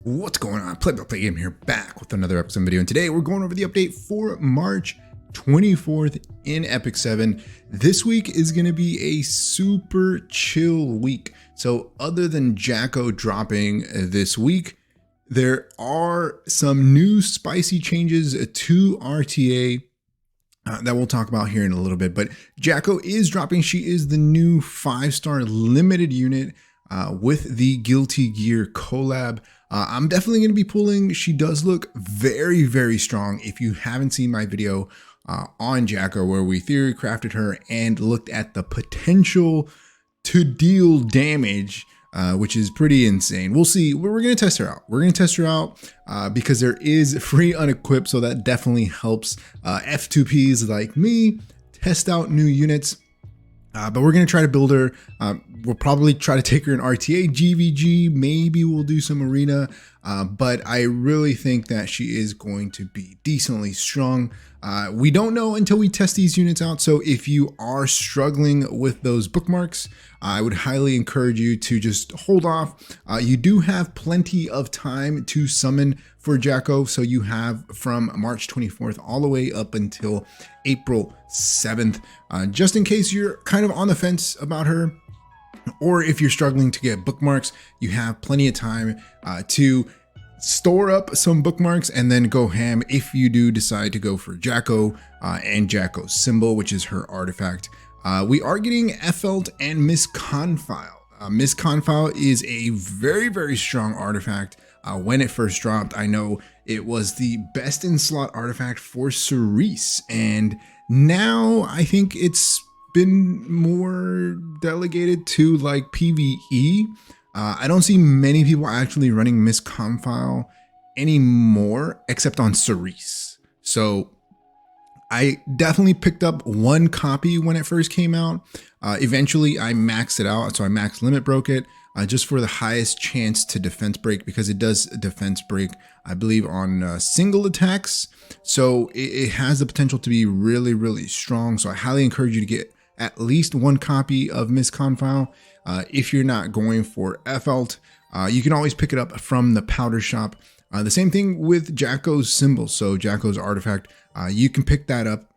What's going on? Play Game here, back with another episode video, and today we're going over the update for March 24th in Epic 7. This week is going to be a super chill week. So other than JackO dropping this week, there are some new spicy changes to RTA that we'll talk about here in a little bit. But JackO is dropping. She is the new 5-star limited unit with the Guilty Gear collab. I'm definitely going to be pulling. She does look very, very strong. If you haven't seen my video on JackO where we theory crafted her and looked at the potential to deal damage, which is pretty insane. We'll see. We're going to test her out. We're going to test her out because there is free unequipped. So that definitely helps F2Ps like me test out new units. But we're going to try to build her. We'll probably try to take her in RTA, GVG. Maybe we'll do some arena. But I really think that she is going to be decently strong. We don't know until we test these units out. So if you are struggling with those bookmarks, I would highly encourage you to just hold off. You do have plenty of time to summon for JackO. So you have from March 24th all the way up until April 7th, just in case you're kind of on the fence about her. Or if you're struggling to get bookmarks, you have plenty of time to store up some bookmarks and then go ham if you do decide to go for JackO and JackO's symbol, which is her artifact. We are getting Elphelt and Miss Confile. Miss Confile is a very, very strong artifact. When it first dropped, I know it was the best in slot artifact for Cerise, and now I think it's been more delegated to like PvE. I don't see many people actually running Miss Confile anymore except on Cerise. So I definitely picked up one copy when it first came out. Eventually I maxed it out. So I max limit broke it just for the highest chance to defense break, because it does defense break, I believe, on single attacks. So it has the potential to be really, really strong. So I highly encourage you to get at least one copy of Miss Confile. If you're not going for Elphelt, you can always pick it up from the powder shop. The same thing with JackO's symbol. So JackO's artifact, you can pick that up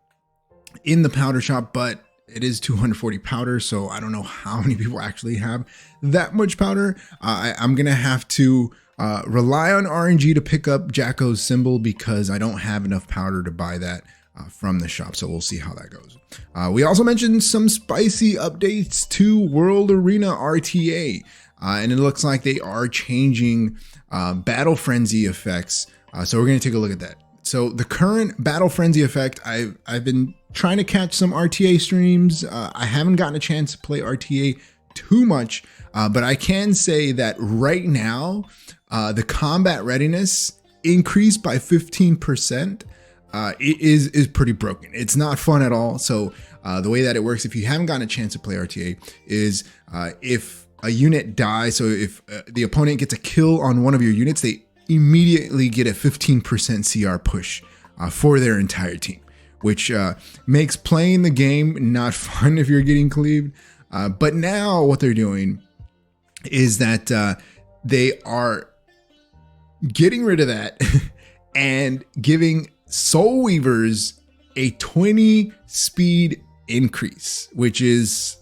in the powder shop, but it is 240 powder. So I don't know how many people actually have that much powder. I'm going to have to rely on RNG to pick up JackO's symbol because I don't have enough powder to buy that from the shop. So we'll see how that goes. We also mentioned some spicy updates to World Arena RTA, and it looks like they are changing battle frenzy effects. So we're going to take a look at that. So the current battle frenzy effect, I've been trying to catch some RTA streams. I haven't gotten a chance to play RTA too much, but I can say that right now the combat readiness increased by 15%. It is pretty broken. It's not fun at all. So the way that it works, if you haven't gotten a chance to play RTA, is if a unit dies, so if the opponent gets a kill on one of your units, they immediately get a 15% CR push for their entire team, which makes playing the game not fun if you're getting cleaved. But now what they're doing is that they are getting rid of that and giving Soul Weavers a 20 speed increase, which is,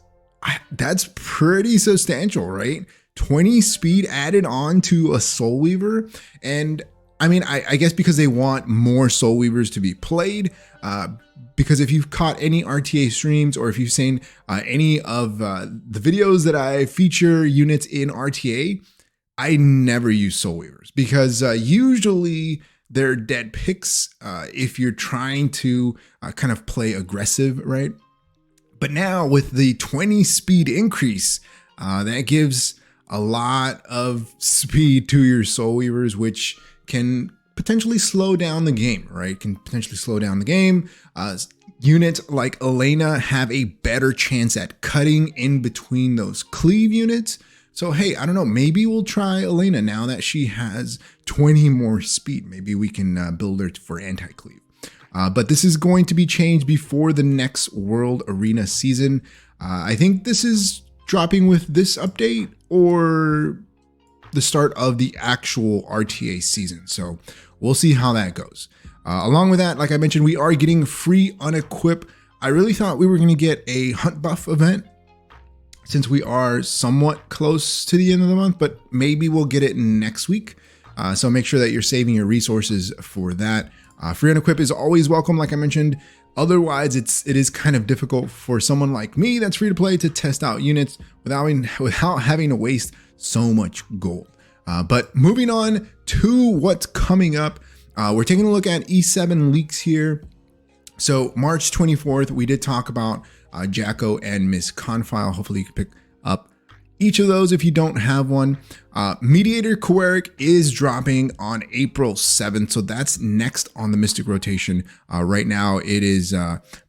that's pretty substantial, right? 20 speed added on to a Soul Weaver. And I mean, I guess because they want more Soul Weavers to be played, because if you've caught any RTA streams, or if you've seen any of the videos that I feature units in RTA, I never use Soul Weavers because usually they're dead picks if you're trying to kind of play aggressive, right? But now with the 20 speed increase, that gives a lot of speed to your Soul Weavers, which can potentially slow down the game, right? Can potentially slow down the game. Units like Elena have a better chance at cutting in between those cleave units. So, hey, I don't know, maybe we'll try Elena now that she has 20 more speed. Maybe we can build her for anti-cleave. But this is going to be changed before the next World Arena season. I think this is dropping with this update, or the start of the actual RTA season. So we'll see how that goes. Along with that, like I mentioned, we are getting free unequip. I really thought we were going to get a hunt buff event since we are somewhat close to the end of the month, but maybe we'll get it next week. So make sure that you're saving your resources for that. Free unequip is always welcome, like I mentioned. Otherwise, it is kind of difficult for someone like me that's free to play to test out units without having to waste so much gold. But moving on to what's coming up, we're taking a look at E7 leaks here. So March 24th, we did talk about JackO and Miss Confile. Hopefully you can pick up each of those if you don't have one. Mediator Queric is dropping on April 7th. So that's next on the Mystic rotation. Right now it is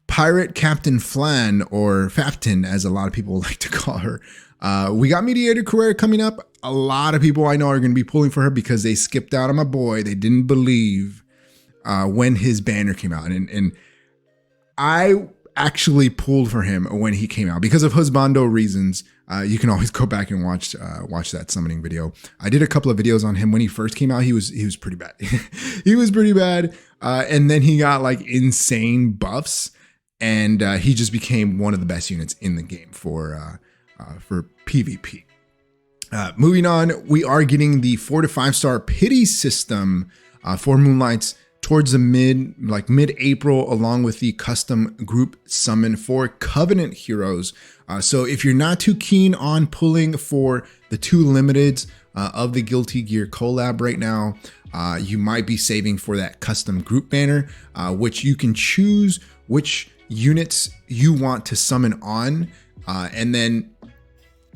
Pirate Captain Flan, or Fapton as a lot of people like to call her. We got Mediator Queric coming up. A lot of people I know are going to be pulling for her because they skipped out on my boy. They didn't believe when his banner came out. And I actually pulled for him when he came out because of husbando reasons. You can always go back and watch that summoning video. I did a couple of videos on him when he first came out. He was pretty bad. He was pretty bad. And then he got like insane buffs, and he just became one of the best units in the game for PvP. Moving on, we are getting the 4 to 5 star pity system for Moonlights towards the mid-April, along with the custom group summon for Covenant heroes. So if you're not too keen on pulling for the 2 limiteds of the Guilty Gear collab right now, you might be saving for that custom group banner, which you can choose which units you want to summon on, and then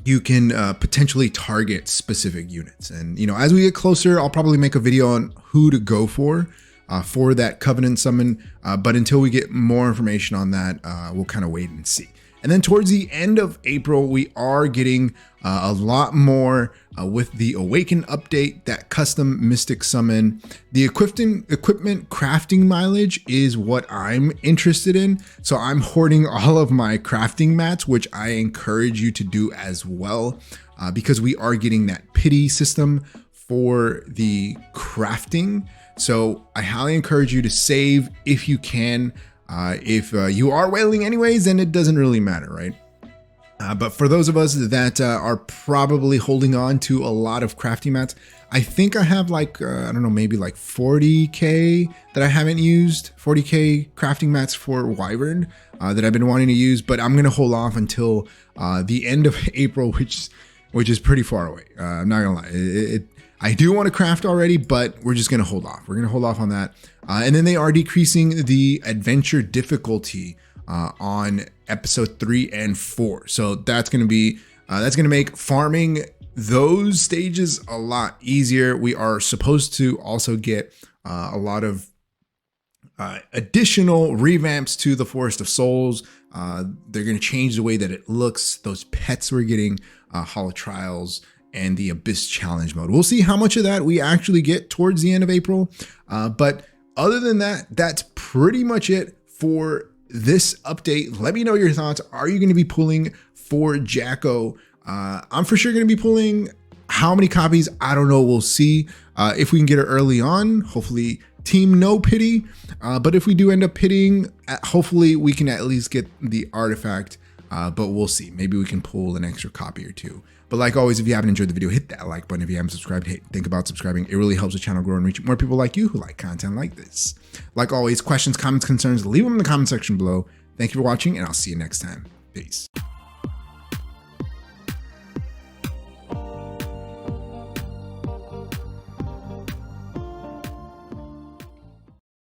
you can potentially target specific units. And as we get closer, I'll probably make a video on who to go for that Covenant summon. But until we get more information on that, we'll kind of wait and see. And then towards the end of April, we are getting a lot more with the Awaken update, that custom Mystic summon. The equipment crafting mileage is what I'm interested in. So I'm hoarding all of my crafting mats, which I encourage you to do as well, because we are getting that pity system for the crafting. So I highly encourage you to save if you can. If you are whaling anyways, then it doesn't really matter, right? But for those of us that are probably holding on to a lot of crafting mats, I think I have like, I don't know, maybe like 40K that I haven't used, 40K crafting mats for Wyvern that I've been wanting to use, but I'm going to hold off until the end of April, which is pretty far away. I'm not gonna lie. I do want to craft already, but we're just going to hold off. We're going to hold off on that. And then they are decreasing the adventure difficulty on episode 3 and 4. So that's going to make farming those stages a lot easier. We are supposed to also get a lot of additional revamps to the Forest of Souls. They're going to change the way that it looks. Those pets we're getting, Hollow Trials, and the Abyss Challenge mode. We'll see how much of that we actually get towards the end of April. But other than that, that's pretty much it for this update. Let me know your thoughts. Are you going to be pulling for JackO? I'm for sure going to be pulling. How many copies? I don't know. We'll see. If we can get it early on, hopefully team no pity. But if we do end up pitying, hopefully we can at least get the artifact. But we'll see. Maybe we can pull an extra copy or 2. But like always, if you haven't enjoyed the video, hit that like button. If you haven't subscribed, hey, think about subscribing. It really helps the channel grow and reach more people like you who like content like this. Like always, questions, comments, concerns, leave them in the comment section below. Thank you for watching, and I'll see you next time. Peace.